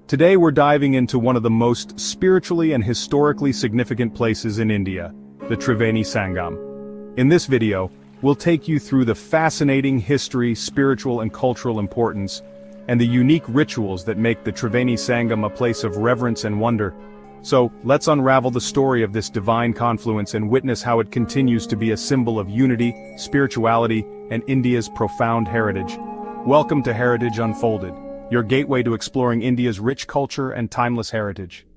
Today we're diving into one of the most spiritually and historically significant places in India, the Triveni Sangam. In this video, we'll take you through the fascinating history, spiritual and cultural importance, and the unique rituals that make the Triveni Sangam a place of reverence and wonder. So, let's unravel the story of this divine confluence and witness how it continues to be a symbol of unity, spirituality, and India's profound heritage. Welcome to Heritage Unfolded, your gateway to exploring India's rich culture and timeless heritage.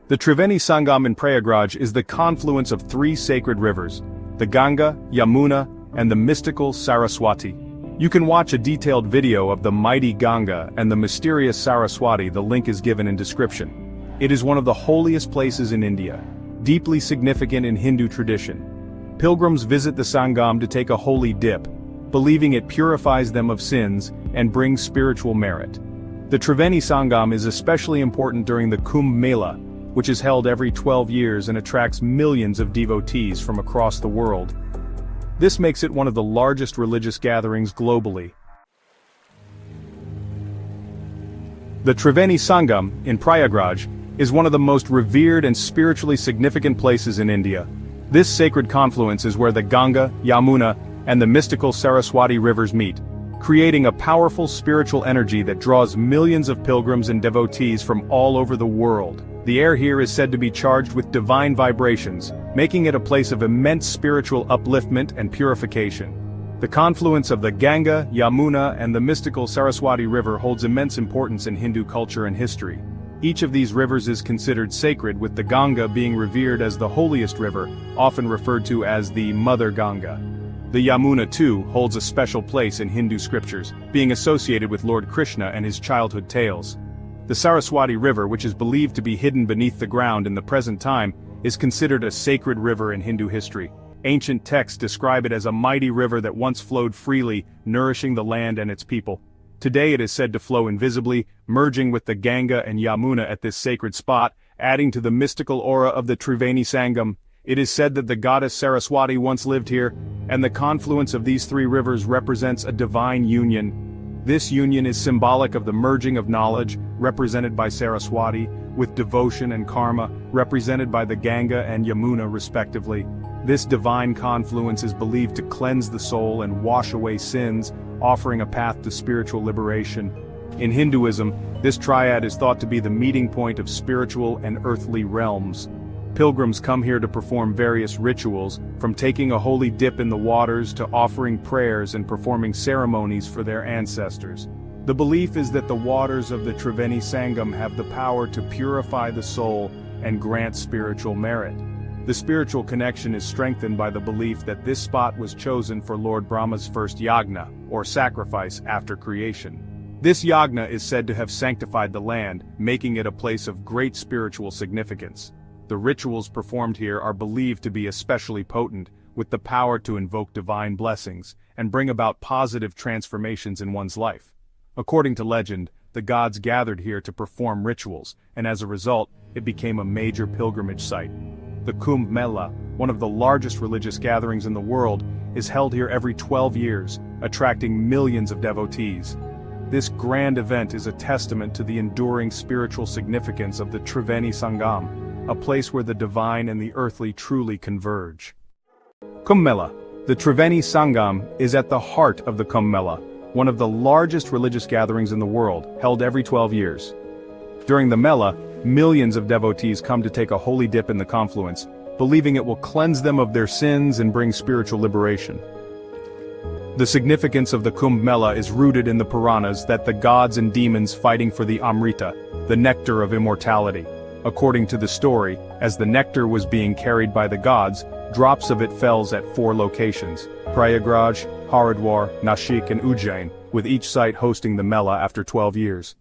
The Triveni Sangam in Prayagraj is the confluence of three sacred rivers, the Ganga, Yamuna, and the mystical Saraswati. You can watch a detailed video of the mighty Ganga and the mysterious Saraswati. The link is given in description. It is one of the holiest places in India, deeply significant in Hindu tradition. Pilgrims visit the Sangam to take a holy dip, believing it purifies them of sins and brings spiritual merit. The Triveni Sangam is especially important during the Kumbh Mela, which is held every 12 years and attracts millions of devotees from across the world. This makes it one of the largest religious gatherings globally. The Triveni Sangam, in Prayagraj, is one of the most revered and spiritually significant places in India. This sacred confluence is where the Ganga, Yamuna, and the mystical Saraswati rivers meet, creating a powerful spiritual energy that draws millions of pilgrims and devotees from all over the world. The air here is said to be charged with divine vibrations, making it a place of immense spiritual upliftment and purification. The confluence of the Ganga, Yamuna, and the mystical Saraswati River holds immense importance in Hindu culture and history. Each of these rivers is considered sacred, with the Ganga being revered as the holiest river, often referred to as the Mother Ganga. The Yamuna, too, holds a special place in Hindu scriptures, being associated with Lord Krishna and his childhood tales. The Saraswati River, which is believed to be hidden beneath the ground in the present time, is considered a sacred river in Hindu history. Ancient texts describe it as a mighty river that once flowed freely, nourishing the land and its people. Today it is said to flow invisibly, merging with the Ganga and Yamuna at this sacred spot, adding to the mystical aura of the Triveni Sangam. It is said that the goddess Saraswati once lived here, and the confluence of these three rivers represents a divine union. This union is symbolic of the merging of knowledge, represented by Saraswati, with devotion and karma, represented by the Ganga and Yamuna respectively. This divine confluence is believed to cleanse the soul and wash away sins, offering a path to spiritual liberation. In Hinduism, this triad is thought to be the meeting point of spiritual and earthly realms. Pilgrims come here to perform various rituals, from taking a holy dip in the waters to offering prayers and performing ceremonies for their ancestors. The belief is that the waters of the Triveni Sangam have the power to purify the soul and grant spiritual merit. The spiritual connection is strengthened by the belief that this spot was chosen for Lord Brahma's first yagna, or sacrifice, after creation. This yagna is said to have sanctified the land, making it a place of great spiritual significance. The rituals performed here are believed to be especially potent, with the power to invoke divine blessings and bring about positive transformations in one's life. According to legend, the gods gathered here to perform rituals, and as a result, it became a major pilgrimage site. The Kumbh Mela, one of the largest religious gatherings in the world, is held here every 12 years, attracting millions of devotees. This grand event is a testament to the enduring spiritual significance of the Triveni Sangam, a place where the divine and the earthly truly converge. Kumbh Mela. The Triveni Sangam is at the heart of the Kumbh Mela, one of the largest religious gatherings in the world, held every 12 years. During the Mela, millions of devotees come to take a holy dip in the confluence, believing it will cleanse them of their sins and bring spiritual liberation. The significance of the Kumbh Mela is rooted in the Puranas that the gods and demons fighting for the Amrita, the nectar of immortality. According to the story, as the nectar was being carried by the gods, drops of it fell at 4 locations: Prayagraj, Haridwar, Nashik and Ujjain, with each site hosting the Mela after 12 years.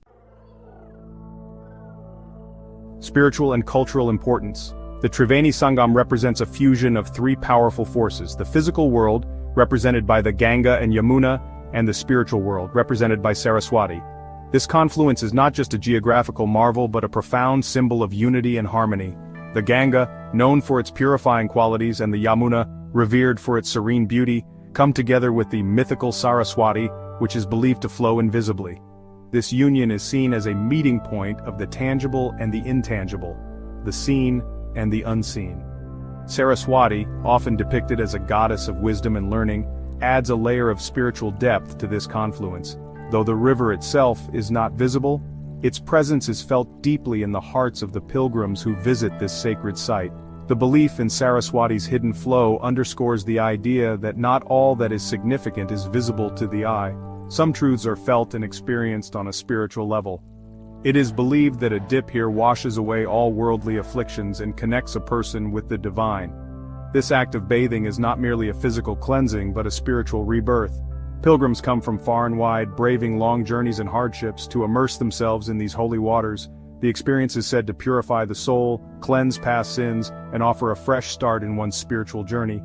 Spiritual and cultural importance. The Triveni Sangam represents a fusion of 3 powerful forces: the physical world, represented by the Ganga and Yamuna, and the spiritual world, represented by Saraswati. This confluence is not just a geographical marvel but a profound symbol of unity and harmony. The Ganga, known for its purifying qualities, and the Yamuna, revered for its serene beauty, come together with the mythical Saraswati, which is believed to flow invisibly. This union is seen as a meeting point of the tangible and the intangible, the seen and the unseen. Saraswati, often depicted as a goddess of wisdom and learning, adds a layer of spiritual depth to this confluence. Though the river itself is not visible, its presence is felt deeply in the hearts of the pilgrims who visit this sacred site. The belief in Saraswati's hidden flow underscores the idea that not all that is significant is visible to the eye. Some truths are felt and experienced on a spiritual level. It is believed that a dip here washes away all worldly afflictions and connects a person with the divine. This act of bathing is not merely a physical cleansing but a spiritual rebirth. Pilgrims come from far and wide, braving long journeys and hardships to immerse themselves in these holy waters. The experience is said to purify the soul, cleanse past sins, and offer a fresh start in one's spiritual journey.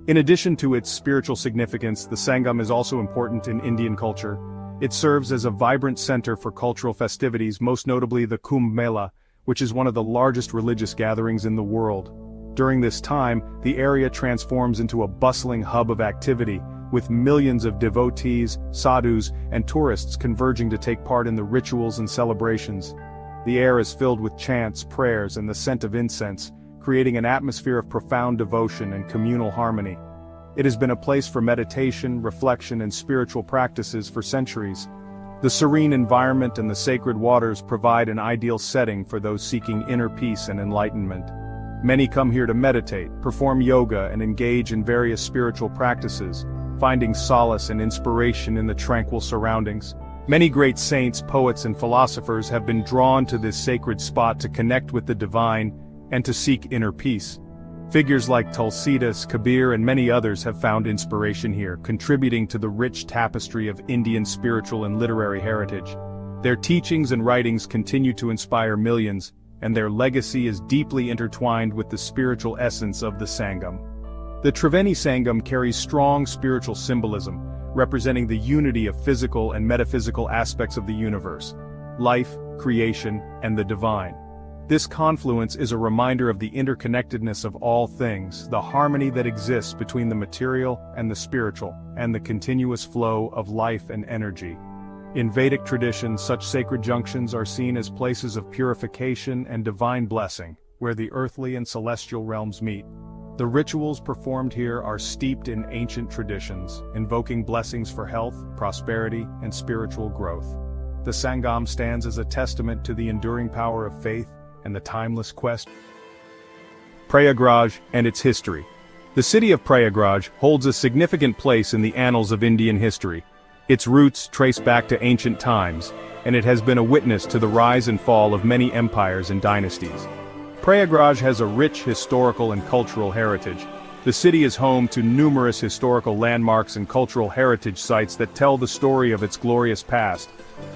In addition to its spiritual significance, the Sangam is also important in Indian culture. It serves as a vibrant center for cultural festivities, most notably the Kumbh Mela, which is one of the largest religious gatherings in the world. During this time, the area transforms into a bustling hub of activity, with millions of devotees, sadhus, and tourists converging to take part in the rituals and celebrations. The air is filled with chants, prayers, and the scent of incense, creating an atmosphere of profound devotion and communal harmony. It has been a place for meditation, reflection, and spiritual practices for centuries. The serene environment and the sacred waters provide an ideal setting for those seeking inner peace and enlightenment. Many come here to meditate, perform yoga, and engage in various spiritual practices, finding solace and inspiration in the tranquil surroundings. Many great saints, poets, and philosophers have been drawn to this sacred spot to connect with the divine and to seek inner peace. Figures like Tulsidas, Kabir, and many others have found inspiration here, contributing to the rich tapestry of Indian spiritual and literary heritage. Their teachings and writings continue to inspire millions, and their legacy is deeply intertwined with the spiritual essence of the Sangam. The Triveni Sangam carries strong spiritual symbolism, representing the unity of physical and metaphysical aspects of the universe, life, creation, and the divine. This confluence is a reminder of the interconnectedness of all things, the harmony that exists between the material and the spiritual, and the continuous flow of life and energy. In Vedic tradition, such sacred junctions are seen as places of purification and divine blessing, where the earthly and celestial realms meet. The rituals performed here are steeped in ancient traditions, invoking blessings for health, prosperity, and spiritual growth. The Sangam stands as a testament to the enduring power of faith and the timeless quest. Prayagraj and its history. The city of Prayagraj holds a significant place in the annals of Indian history. Its roots trace back to ancient times, and it has been a witness to the rise and fall of many empires and dynasties. Prayagraj has a rich historical and cultural heritage. The city is home to numerous historical landmarks and cultural heritage sites that tell the story of its glorious past.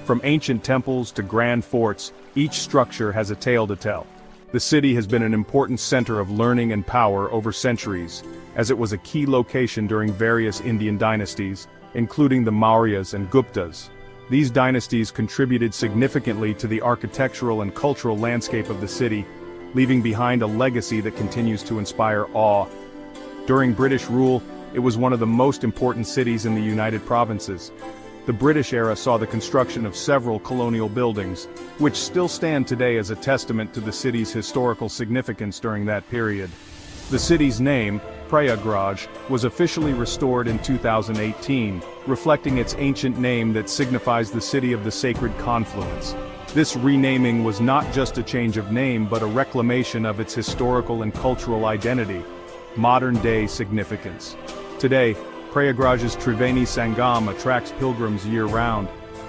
From ancient temples to grand forts, each structure has a tale to tell. The city has been an important center of learning and power over centuries, as it was a key location during various Indian dynasties, including the Mauryas and Guptas. These dynasties contributed significantly to the architectural and cultural landscape of the city, leaving behind a legacy that continues to inspire awe. During British rule, it was one of the most important cities in the United Provinces. The British era saw the construction of several colonial buildings, which still stand today as a testament to the city's historical significance during that period. The city's name, Prayagraj, was officially restored in 2018, reflecting its ancient name that signifies the city of the sacred confluence. This renaming was not just a change of name but a reclamation of its historical and cultural identity, modern-day significance. Today, Prayagraj's Triveni Sangam attracts pilgrims year-round.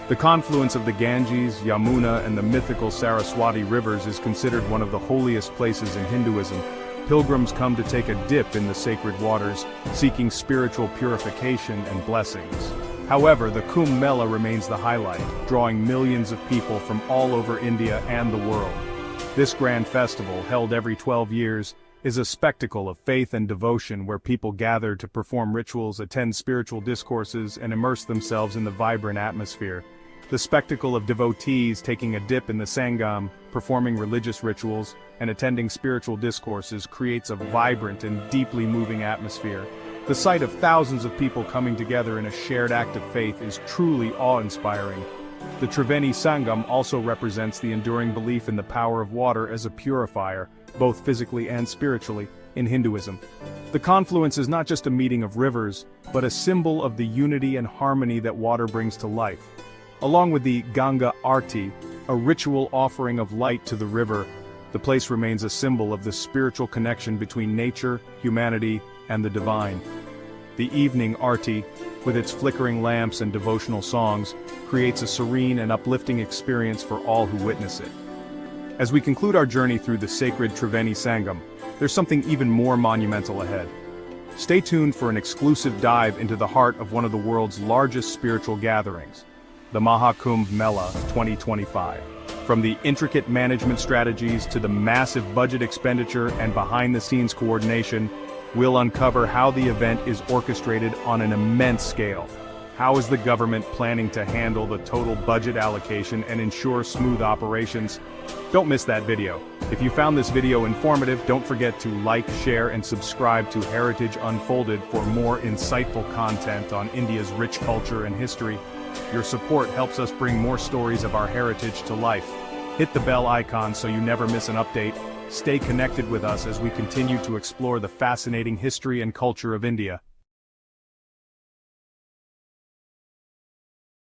The confluence of the Ganges, Yamuna, and the mythical Saraswati rivers is considered one of the holiest places in Hinduism. Pilgrims come to take a dip in the sacred waters, seeking spiritual purification and blessings. However, the Kumbh Mela remains the highlight, drawing millions of people from all over India and the world. This grand festival, held every 12 years, is a spectacle of faith and devotion where people gather to perform rituals, attend spiritual discourses, and immerse themselves in the vibrant atmosphere. The spectacle of devotees taking a dip in the Sangam, performing religious rituals, and attending spiritual discourses creates a vibrant and deeply moving atmosphere. The sight of thousands of people coming together in a shared act of faith is truly awe-inspiring. The Triveni Sangam also represents the enduring belief in the power of water as a purifier, both physically and spiritually, in Hinduism. The confluence is not just a meeting of rivers, but a symbol of the unity and harmony that water brings to life. Along with the Ganga Arti, a ritual offering of light to the river, the place remains a symbol of the spiritual connection between nature, humanity, and the divine. The evening Arti, with its flickering lamps and devotional songs, creates a serene and uplifting experience for all who witness it. As we conclude our journey through the sacred Triveni Sangam, there's something even more monumental ahead. Stay tuned for an exclusive dive into the heart of one of the world's largest spiritual gatherings, the Mahakumbh Mela 2025. From the intricate management strategies to the massive budget expenditure and behind-the-scenes coordination, we'll uncover how the event is orchestrated on an immense scale. How is the government planning to handle the total budget allocation and ensure smooth operations? Don't miss that video. If you found this video informative, don't forget to like, share, and subscribe to Heritage Unfolded for more insightful content on India's rich culture and history. Your support helps us bring more stories of our heritage to life. Hit the bell icon so you never miss an update. Stay connected with us as we continue to explore the fascinating history and culture of India.